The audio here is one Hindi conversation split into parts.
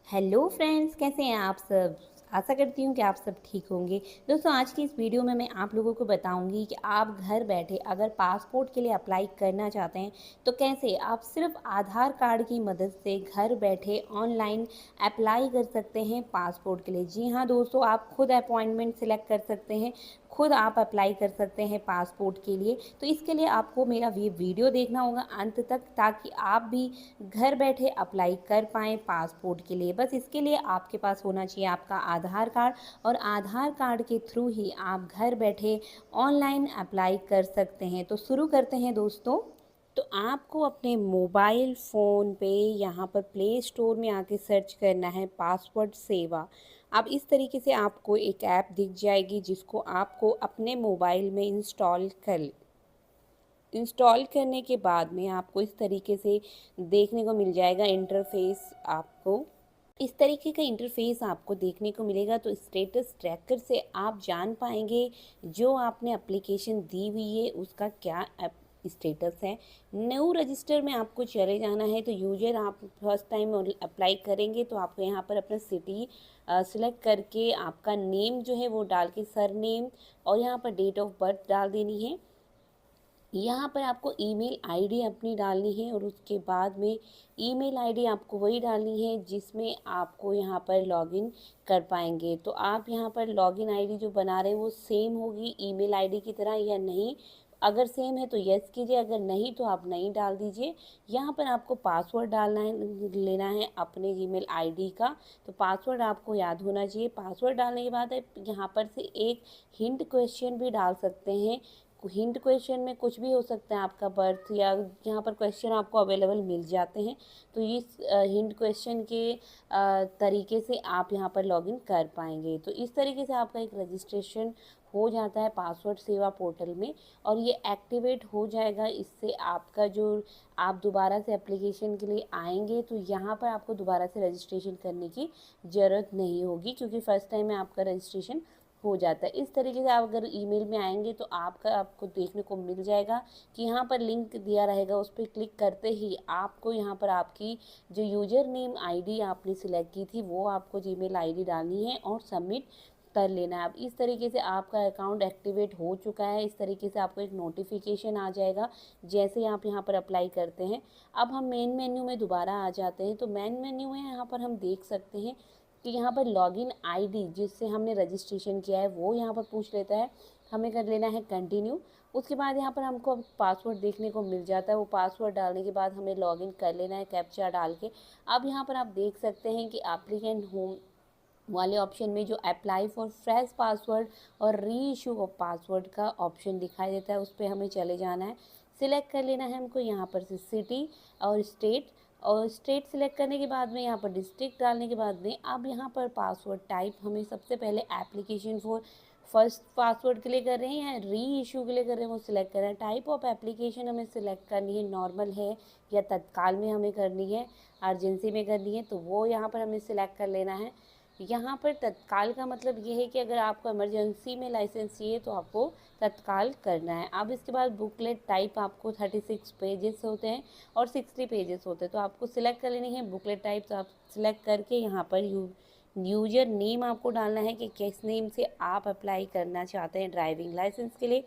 हेलो फ्रेंड्स, कैसे हैं आप सब। आशा करती हूँ कि आप सब ठीक होंगे। दोस्तों, आज की इस वीडियो में मैं आप लोगों को बताऊंगी कि आप घर बैठे अगर पासपोर्ट के लिए अप्लाई करना चाहते हैं तो कैसे आप सिर्फ आधार कार्ड की मदद से घर बैठे ऑनलाइन अप्लाई कर सकते हैं पासपोर्ट के लिए। जी हाँ दोस्तों, आप खुद अपॉइंटमेंट सेलेक्ट कर सकते हैं, खुद आप अप्लाई कर सकते हैं पासपोर्ट के लिए। तो इसके लिए आपको मेरा ये वीडियो देखना होगा अंत तक, ताकि आप भी घर बैठे अप्लाई कर पाएँ पासपोर्ट के लिए। बस इसके लिए आपके पास होना चाहिए आपका आधार कार्ड, और आधार कार्ड के थ्रू ही आप घर बैठे ऑनलाइन अप्लाई कर सकते हैं। तो शुरू करते हैं दोस्तों। तो आपको अपने मोबाइल फ़ोन पे यहाँ पर प्ले स्टोर में आके सर्च करना है पासवर्ड सेवा। अब इस तरीके से आपको एक ऐप दिख जाएगी, जिसको आपको अपने मोबाइल में इंस्टॉल करने के बाद में आपको इस तरीके से देखने को मिल जाएगा इंटरफेस। आपको इस तरीके का इंटरफेस आपको देखने को मिलेगा। तो स्टेटस ट्रैकर से आप जान पाएंगे जो आपने एप्लीकेशन दी हुई है उसका क्या स्टेटस है। न्यू रजिस्टर में आपको चले जाना है। तो यूजर आप फर्स्ट टाइम अप्लाई करेंगे तो आपको यहाँ पर अपना सिटी सिलेक्ट करके आपका नेम जो है वो डाल के सर नेम, और यहाँ पर डेट ऑफ बर्थ डाल देनी है। यहाँ पर आपको ईमेल आईडी अपनी डालनी है, और उसके बाद में ईमेल आईडी आपको वही डालनी है जिसमें आपको यहाँ पर लॉगिन कर पाएंगे। तो आप यहाँ पर लॉगिन आईडी जो बना रहे हैं वो सेम होगी ईमेल आईडी की तरह या नहीं। अगर सेम है तो यस कीजिए, अगर नहीं तो आप नहीं डाल दीजिए। यहाँ पर आपको पासवर्ड डालना है, लेना है अपने जीमेल आईडी का। तो पासवर्ड आपको याद होना चाहिए। पासवर्ड डालने के बाद आप यहाँ पर से एक हिंट क्वेश्चन भी डाल सकते हैं। हिंट क्वेश्चन में कुछ भी हो सकता है, आपका बर्थ, या यहाँ पर क्वेश्चन आपको अवेलेबल मिल जाते हैं। तो इस हिंट क्वेश्चन के तरीके से आप यहाँ पर लॉगिन कर पाएंगे। तो इस तरीके से आपका एक रजिस्ट्रेशन हो जाता है पासवर्ड सेवा पोर्टल में, और ये एक्टिवेट हो जाएगा। इससे आपका जो आप दोबारा से एप्लीकेशन के लिए आएंगे तो यहाँ पर आपको दोबारा से रजिस्ट्रेशन करने की ज़रूरत नहीं होगी, क्योंकि फ़र्स्ट टाइम में आपका रजिस्ट्रेशन हो जाता है। इस तरीके से आप अगर ईमेल में आएंगे तो आपको देखने को मिल जाएगा कि यहाँ पर लिंक दिया रहेगा। उस पर क्लिक करते ही आपको यहाँ पर आपकी जो यूजर नेम आईडी आपने सिलेक्ट की थी वो आपको जीमेल आईडी डालनी है और सबमिट कर लेना है। अब इस तरीके से आपका अकाउंट एक्टिवेट हो चुका है। इस तरीके से आपको एक नोटिफिकेशन आ जाएगा जैसे ही आप यहाँ पर अप्लाई करते हैं। अब हम मेन मेन्यू में दोबारा आ जाते हैं। तो मेन मेन्यू में यहाँ पर हम देख सकते हैं कि यहाँ पर लॉगिन आईडी जिससे हमने रजिस्ट्रेशन किया है वो यहाँ पर पूछ लेता है। हमें कर लेना है कंटिन्यू। उसके बाद यहाँ पर हमको अब पासवर्ड देखने को मिल जाता है। वो पासवर्ड डालने के बाद हमें लॉगिन कर लेना है कैप्चा डाल के। अब यहाँ पर आप देख सकते हैं कि एप्लीकेंट होम वाले ऑप्शन में जो अप्लाई फॉर फ्रेश पासवर्ड और री इशू ऑफ पासवर्ड का ऑप्शन दिखाई देता है, उस पर हमें चले जाना है। सिलेक्ट कर लेना है हमको यहाँ पर से सिटी और स्टेट, और स्टेट सिलेक्ट करने के बाद में यहाँ पर डिस्ट्रिक्ट डालने के बाद में अब यहाँ पर पासवर्ड टाइप हमें सबसे पहले एप्लीकेशन फॉर फर्स्ट पासवर्ड के लिए कर रहे हैं या री इशू के लिए कर रहे हैं वो सिलेक्ट कर रहे हैं। टाइप ऑफ एप्लीकेशन हमें सिलेक्ट करनी है, नॉर्मल है या तत्काल में हमें करनी है, अर्जेंसी में करनी है, तो वो यहाँ पर हमें सिलेक्ट कर लेना है। यहाँ पर तत्काल का मतलब ये है कि अगर आपको इमरजेंसी में लाइसेंस चाहिए तो आपको तत्काल करना है। अब इसके बाद बुकलेट टाइप आपको 36 पेजेस होते हैं और 60 पेजेस होते हैं, तो आपको सिलेक्ट कर लेनी है बुकलेट टाइप। तो आप सिलेक्ट करके यहाँ पर यूजर नेम आपको डालना है कि किस नेम से आप अप्लाई करना चाहते हैं ड्राइविंग लाइसेंस के लिए।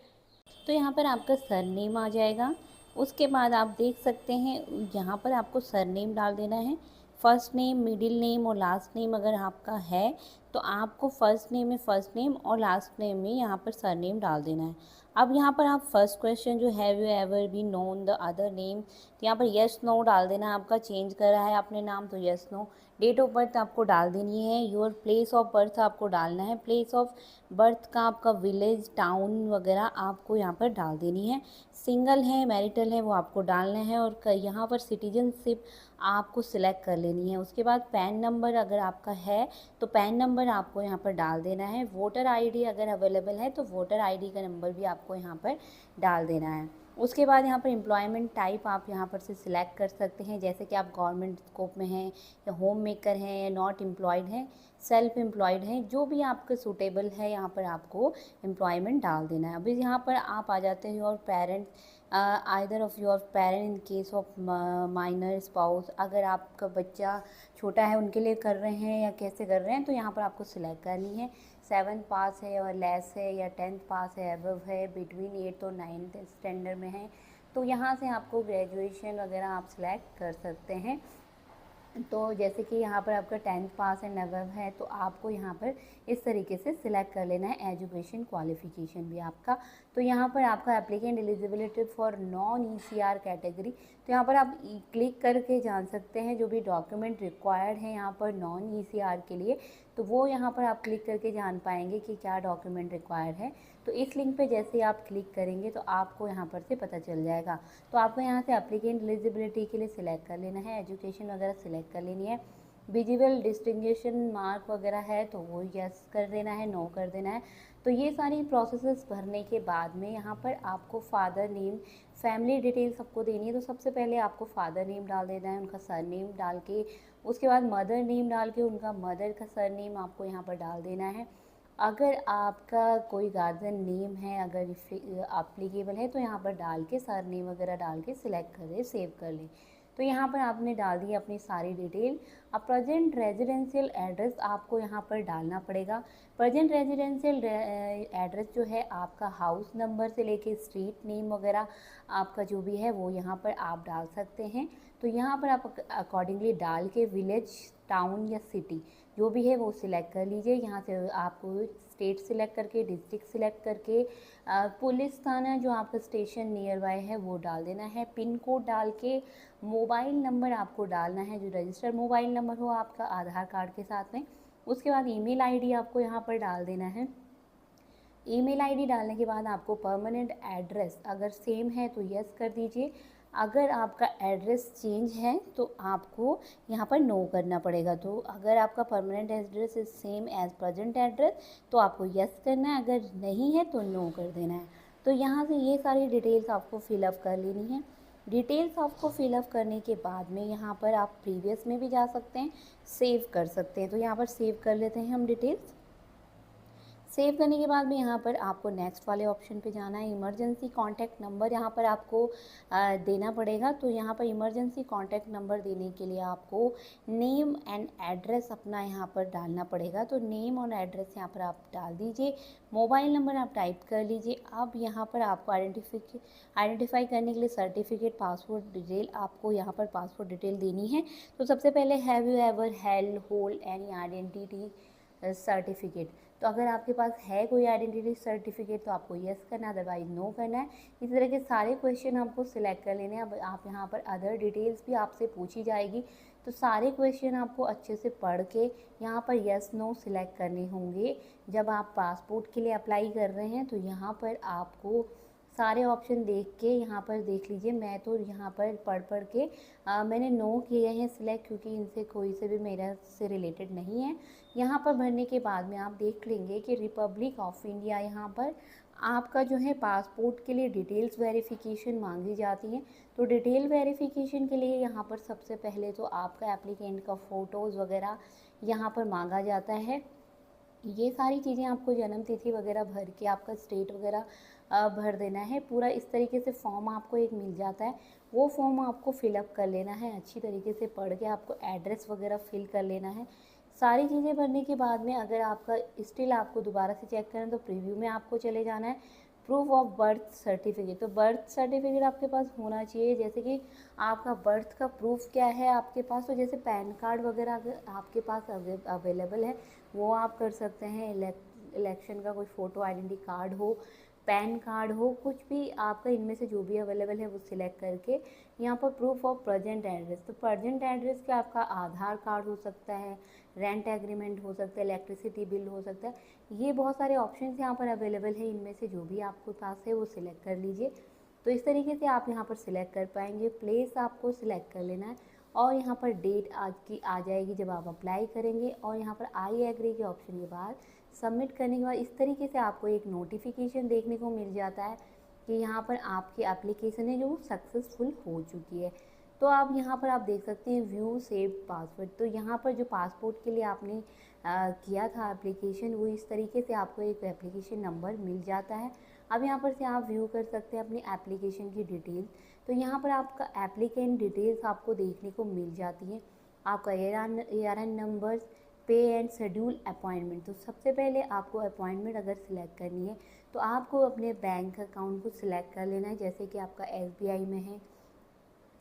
तो यहाँ पर आपका सरनेम आ जाएगा। उसके बाद आप देख सकते हैं यहाँ पर आपको सरनेम डाल देना है। फर्स्ट नेम, मिडिल नेम और लास्ट नेम अगर आपका है तो आपको फर्स्ट नेम में फर्स्ट नेम और लास्ट नेम में यहाँ पर सरनेम डाल देना है। अब यहाँ पर आप फर्स्ट क्वेश्चन जो have you ever been known the other name, तो यहाँ पर यस नो डाल देना है। आपका चेंज करा है आपने नाम तो yes no. Date of birth आपको डाल देनी है। योर प्लेस ऑफ बर्थ आपको डालना है। प्लेस ऑफ बर्थ का आपका विलेज, टाउन वगैरह आपको यहाँ पर डाल देनी है। सिंगल है, मैरिटल है वो आपको डालना है। और यहाँ पर सिटीजनशिप आपको सिलेक्ट कर लेनी है। उसके बाद पैन नंबर अगर आपका है तो पैन नंबर आपको यहाँ पर डाल देना है। वोटर आईडी अगर अवेलेबल है तो वोटर आईडी का नंबर भी आपको यहाँ पर डाल देना है। उसके बाद यहाँ पर एम्प्लॉयमेंट टाइप आप यहाँ पर से सिलेक्ट कर सकते हैं, जैसे कि आप गवर्नमेंट स्कोप में हैं या होम मेकर हैं या नॉट एम्प्लॉयड हैं, सेल्फ एम्प्लॉयड हैं, जो भी आपके सूटेबल है यहाँ पर आपको एम्प्लॉयमेंट डाल देना है। अभी यहाँ पर आप आ जाते हैं और parent either of your parent in case of minor spouse, अगर आपका बच्चा छोटा है उनके लिए कर रहे हैं या कैसे कर रहे हैं, तो यहाँ पर आपको सिलेक्ट करनी है 7th पास है और लेस है, या 10th पास है एबव है, बिटवीन 8th और 9th स्टैंडर्ड में है, तो यहाँ से आपको ग्रेजुएशन वगैरह आप सिलेक्ट कर सकते हैं। तो जैसे कि यहाँ पर आपका 10th पास एंड अबव है, तो आपको यहाँ पर इस तरीके से सिलेक्ट कर लेना है एजुकेशन क्वालिफिकेशन भी आपका। तो यहाँ पर आपका applicant eligibility for non ECR category, तो यहाँ पर आप क्लिक करके जान सकते हैं जो भी डॉक्यूमेंट रिक्वायर्ड है यहाँ पर नॉन ECR के लिए, तो वो यहाँ पर आप क्लिक करके जान पाएंगे कि क्या डॉक्यूमेंट रिक्वायर्ड है। तो इस लिंक पे जैसे ही आप क्लिक करेंगे तो आपको यहाँ पर से पता चल जाएगा। तो आपको यहाँ से एप्लीकेंट एलिजिबिलिटी के लिए सिलेक्ट कर लेना है, एजुकेशन वगैरह सिलेक्ट कर लेनी है, विजिबल डिस्टिंग्विशन मार्क वगैरह है तो वो यस कर देना है, नो कर देना है। तो ये सारी प्रोसेसेस भरने के बाद में यहाँ पर आपको फादर नेम, फैमिली डिटेल सबको देनी है। तो सबसे पहले आपको फादर नेम डाल देना है, उनका सर नेम डाल के, उसके बाद मदर नेम डाल के उनका मदर का सर नेम आपको यहाँ पर डाल देना है। अगर आपका कोई गार्जियन नेम है अगर एप्लीकेबल है तो यहाँ पर डाल के सर नेम वगैरह डाल के सिलेक्ट कर लें, सेव कर लें। तो यहाँ पर आपने डाल दी अपनी सारी डिटेल। अब प्रेजेंट रेजिडेंशियल एड्रेस आपको यहाँ पर डालना पड़ेगा। प्रेजेंट रेजिडेंशियल एड्रेस जो है आपका हाउस नंबर से लेके स्ट्रीट नेम वगैरह आपका जो भी है वो यहाँ पर आप डाल सकते हैं। तो यहाँ पर आप अकॉर्डिंगली डाल के विलेज, टाउन या सिटी जो भी है वो सिलेक्ट कर लीजिए। यहाँ से आपको स्टेट सिलेक्ट करके, डिस्ट्रिक्ट सिलेक्ट करके, पुलिस थाना जो आपका स्टेशन नियर बाय है वो डाल देना है, पिन कोड डाल के, मोबाइल नंबर आपको डालना है जो रजिस्टर्ड मोबाइल नंबर हो आपका आधार कार्ड के साथ में। उसके बाद ईमेल आईडी आपको यहाँ पर डाल देना है। ईमेल आईडी डालने के बाद आपको परमानेंट एड्रेस अगर सेम है तो यस कर दीजिए, अगर आपका एड्रेस चेंज है तो आपको यहाँ पर नो करना पड़ेगा। तो अगर आपका permanent address is same as present address तो आपको यस करना है, अगर नहीं है तो नो कर देना है। तो यहाँ से ये सारी डिटेल्स आपको फिलअप कर लेनी है। डिटेल्स आपको फिलअप करने के बाद में यहाँ पर आप प्रीवियस में भी जा सकते हैं, सेव कर सकते हैं। तो यहाँ पर सेव कर लेते हैं हम डिटेल्स। सेव करने के बाद में यहाँ पर आपको नेक्स्ट वाले ऑप्शन पे जाना है। इमरजेंसी कॉन्टैक्ट नंबर यहाँ पर आपको देना पड़ेगा। तो यहाँ पर इमरजेंसी कॉन्टैक्ट नंबर देने के लिए आपको नेम एंड एड्रेस अपना यहाँ पर डालना पड़ेगा। तो नेम और एड्रेस यहाँ पर आप डाल दीजिए, मोबाइल नंबर आप टाइप कर लीजिए। अब यहाँ पर आपको आइडेंटिफाई करने के लिए सर्टिफिकेट, पासपोर्ट डिटेल आपको यहाँ पर पासपोर्ट डिटेल देनी है। तो सबसे पहले have you ever held hold any identity certificate, तो अगर आपके पास है कोई आइडेंटिटी सर्टिफिकेट तो आपको यस करना है, अदरवाइज नो करना है। इस तरह के सारे क्वेश्चन आपको सिलेक्ट कर लेने हैं। अब आप यहाँ पर अदर डिटेल्स भी आपसे पूछी जाएगी, तो सारे क्वेश्चन आपको अच्छे से पढ़ के यहाँ पर यस नो सिलेक्ट करने होंगे। जब आप पासपोर्ट के लिए अप्लाई कर रहे हैं तो यहाँ पर आपको सारे ऑप्शन देख के यहाँ पर देख लीजिए। मैं तो यहाँ पर पढ़ के मैंने नो किए हैं सिलेक्ट, क्योंकि इनसे कोई से भी मेरा से रिलेटेड नहीं है। यहाँ पर भरने के बाद में आप देख लेंगे कि रिपब्लिक ऑफ इंडिया, यहाँ पर आपका जो है पासपोर्ट के लिए डिटेल्स वेरिफिकेशन मांगी जाती है। तो डिटेल वेरिफिकेशन के लिए यहाँ पर सबसे पहले तो आपका एप्लीकेंट का फ़ोटोज़ वगैरह यहाँ पर मांगा जाता है। ये सारी चीज़ें आपको जन्म तिथि वगैरह भर के आपका स्टेट वगैरह भर देना है। पूरा इस तरीके से फॉर्म आपको एक मिल जाता है, वो फॉर्म आपको फिलअप कर लेना है। अच्छी तरीके से पढ़ के आपको एड्रेस वगैरह फिल कर लेना है। सारी चीज़ें भरने के बाद में अगर आपका स्टिल आपको दोबारा से चेक करना है तो प्रीव्यू में आपको चले जाना है। प्रूफ ऑफ बर्थ सर्टिफिकेट, तो बर्थ सर्टिफिकेट आपके पास होना चाहिए। जैसे कि आपका बर्थ का प्रूफ क्या है आपके पास, तो जैसे पैन कार्ड वगैरह अगर आपके पास अवेलेबल है वो आप कर सकते हैं। इलेक्शन का कोई फ़ोटो आइडेंटिटी कार्ड हो, पैन कार्ड हो, कुछ भी आपका इनमें से जो भी अवेलेबल है वो सिलेक्ट करके यहाँ पर प्रूफ ऑफ प्रेजेंट एड्रेस, तो प्रेजेंट एड्रेस का आपका आधार कार्ड हो सकता है, रेंट एग्रीमेंट हो सकता है, इलेक्ट्रिसिटी बिल हो सकता है। ये बहुत सारे ऑप्शंस यहाँ पर अवेलेबल है, इनमें से जो भी आपके पास है वो सिलेक्ट कर लीजिए। तो इस तरीके से आप यहाँ पर सिलेक्ट कर पाएंगे। प्लेस आपको सिलेक्ट कर लेना है और यहाँ पर डेट आज की आ जाएगी जब आप अप्लाई करेंगे, और यहाँ पर आई एग्री के ऑप्शन के बाद सबमिट करने के बाद इस तरीके से आपको एक नोटिफिकेशन देखने को मिल जाता है कि यहाँ पर आपकी एप्लीकेशन है जो सक्सेसफुल हो चुकी है। तो आप यहाँ पर आप देख सकते हैं व्यू सेव पासवर्ड, तो यहाँ पर जो पासपोर्ट के लिए आपने किया था एप्लीकेशन, वो इस तरीके से आपको एक एप्लीकेशन नंबर मिल जाता है। अब यहाँ पर से आप व्यू कर सकते हैं अपनी एप्लीकेशन की डिटेल। तो यहाँ पर आपका एप्लीकेंट डिटेल्स आपको देखने को मिल जाती है, आपका ARN नंबर्स, पे एंड शेड्यूल अपॉइंटमेंट। तो सबसे पहले आपको अपॉइंटमेंट अगर सिलेक्ट करनी है तो आपको अपने बैंक अकाउंट को सिलेक्ट कर लेना है, जैसे कि आपका SBI में है,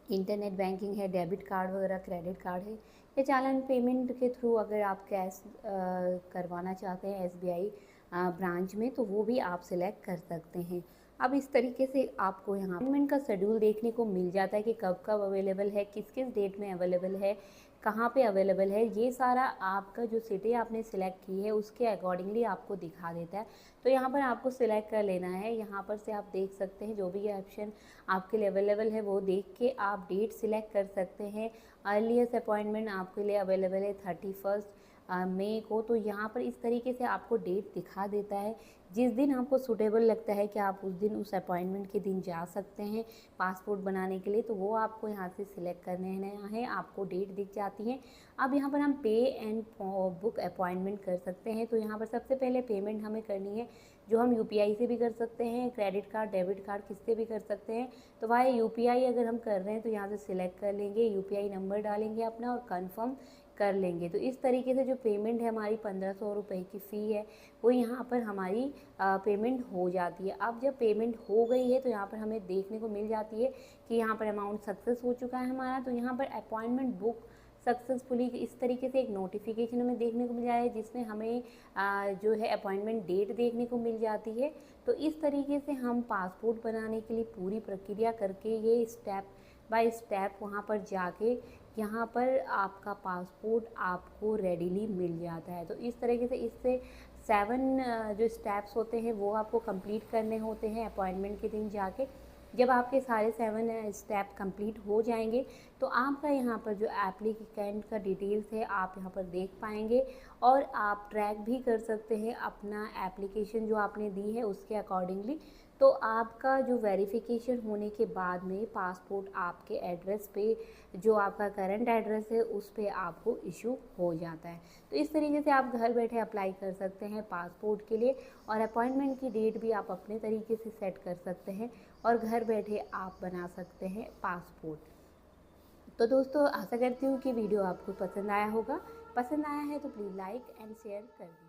इंटरनेट बैंकिंग है, डेबिट कार्ड वगैरह, क्रेडिट कार्ड है, या चालान पेमेंट के थ्रू अगर आप कैश करवाना चाहते हैं SBI ब्रांच में, तो वो भी आप सिलेक्ट कर सकते हैं। अब इस तरीके से आपको यहाँ अपॉइंटमेंट का शेड्यूल देखने को मिल जाता है कि कब कब अवेलेबल है, किस किस डेट में अवेलेबल है, कहाँ पे अवेलेबल है। ये सारा आपका जो सिटी आपने सिलेक्ट की है उसके अकॉर्डिंगली आपको दिखा देता है। तो यहाँ पर आपको सिलेक्ट कर लेना है। यहाँ पर से आप देख सकते हैं जो भी ये ऑप्शन आपके लिए अवेलेबल है वो देख के आप डेट सिलेक्ट कर सकते हैं। अर्लीस्ट अपॉइंटमेंट आपके लिए अवेलेबल है 31 मई को। तो यहाँ पर इस तरीके से आपको डेट दिखा देता है। जिस दिन आपको सूटेबल लगता है कि आप उस दिन उस अपॉइंटमेंट के दिन जा सकते हैं पासपोर्ट बनाने के लिए, तो वो आपको यहाँ से सिलेक्ट करने है। आपको डेट दिख जाती है। अब यहाँ पर हम पे एंड बुक अपॉइंटमेंट कर सकते हैं। तो यहाँ पर सबसे पहले पेमेंट हमें करनी है, जो हम UPI से भी कर सकते हैं, क्रेडिट कार्ड, डेबिट कार्ड किससे भी कर सकते हैं। तो वह UPI अगर हम कर रहे हैं तो यहाँ से सिलेक्ट कर लेंगे, UPI नंबर डालेंगे अपना और कन्फर्म कर लेंगे। तो इस तरीके से जो पेमेंट है हमारी 1500 रुपये की फ़ी है वो यहाँ पर हमारी पेमेंट हो जाती है। अब जब पेमेंट हो गई है तो यहाँ पर हमें देखने को मिल जाती है कि यहाँ पर अमाउंट सक्सेस हो चुका है हमारा। तो यहाँ पर अपॉइंटमेंट बुक सक्सेसफुली इस तरीके से एक नोटिफिकेशन हमें देखने को मिल जाए जिसमें हमें जो है अपॉइंटमेंट डेट देखने को मिल जाती है। तो इस तरीके से हम पासपोर्ट बनाने के लिए पूरी प्रक्रिया करके ये स्टेप बाय स्टेप वहाँ पर जाके यहाँ पर आपका पासपोर्ट आपको रेडीली मिल जाता है। तो इस तरीके से इससे 7 जो स्टेप्स होते हैं वो आपको कंप्लीट करने होते हैं अपॉइंटमेंट के दिन जाके। जब आपके सारे 7 स्टेप कंप्लीट हो जाएंगे तो आपका यहाँ पर जो एप्लीकेंट का डिटेल्स है आप यहाँ पर देख पाएंगे और आप ट्रैक भी कर सकते हैं अपना एप्लीकेशन जो आपने दी है उसके अकॉर्डिंगली। तो आपका जो वेरिफिकेशन होने के बाद में पासपोर्ट आपके एड्रेस पे, जो आपका करंट एड्रेस है उस पे आपको इशू हो जाता है। तो इस तरीके से आप घर बैठे अप्लाई कर सकते हैं पासपोर्ट के लिए और अपॉइंटमेंट की डेट भी आप अपने तरीके से सेट कर सकते हैं और घर बैठे आप बना सकते हैं पासपोर्ट। तो दोस्तों आशा करती हूँ कि वीडियो आपको पसंद आया होगा। पसंद आया है तो प्लीज़ लाइक एंड शेयर कर दीजिए।